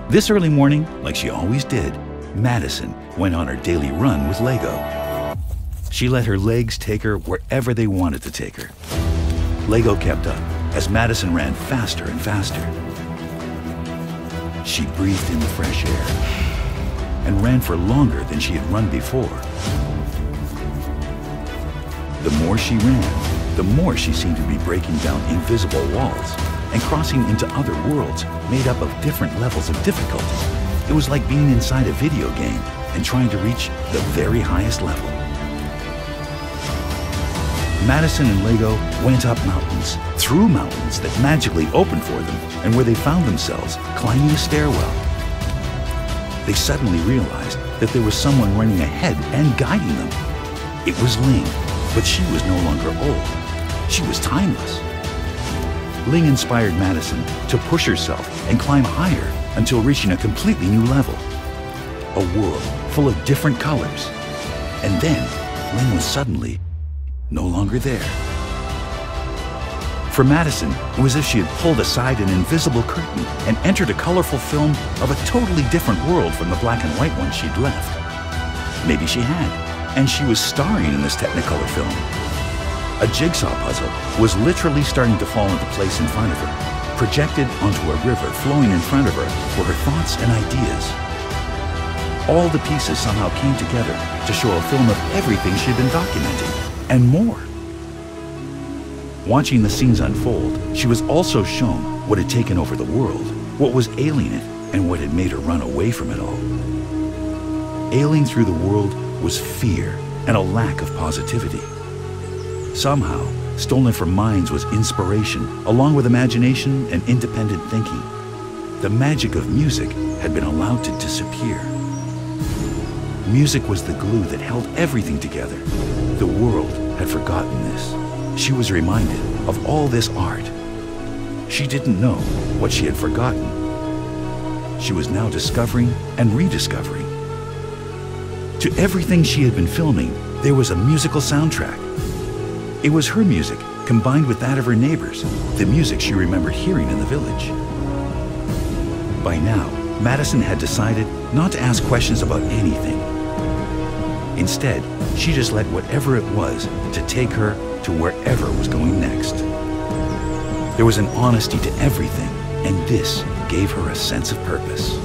This early morning, like she always did, Madison went on her daily run with Lego. She let her legs take her wherever they wanted to take her. Lego kept up as Madison ran faster and faster. She breathed in the fresh air and ran for longer than she had run before. The more she ran, the more she seemed to be breaking down invisible walls and crossing into other worlds made up of different levels of difficulty. It was like being inside a video game and trying to reach the very highest level. Madison and Lego went up mountains, through mountains that magically opened for them, and where they found themselves climbing a stairwell. They suddenly realized that there was someone running ahead and guiding them. It was Ling, but she was no longer old. She was timeless. Ling inspired Madison to push herself and climb higher until reaching a completely new level. A world full of different colors. And then Ling was suddenly no longer there. For Madison, it was as if she had pulled aside an invisible curtain and entered a colorful film of a totally different world from the black and white one she'd left. Maybe she had, and she was starring in this Technicolor film. A jigsaw puzzle was literally starting to fall into place in front of her. Projected onto a river flowing in front of her were her thoughts and ideas. All the pieces somehow came together to show a film of everything she'd been documenting, and more. Watching the scenes unfold, she was also shown what had taken over the world, what was ailing it, and what had made her run away from it all. Ailing through the world was fear and a lack of positivity. Somehow, stolen from minds was inspiration, along with imagination and independent thinking. The magic of music had been allowed to disappear. Music was the glue that held everything together. The world had forgotten this. She was reminded of all this art. She didn't know what she had forgotten. She was now discovering and rediscovering. To everything she had been filming, there was a musical soundtrack. It was her music, combined with that of her neighbors, the music she remembered hearing in the village. By now, Madison had decided not to ask questions about anything. Instead, she just let whatever it was to take her to wherever was going next. There was an honesty to everything, and this gave her a sense of purpose.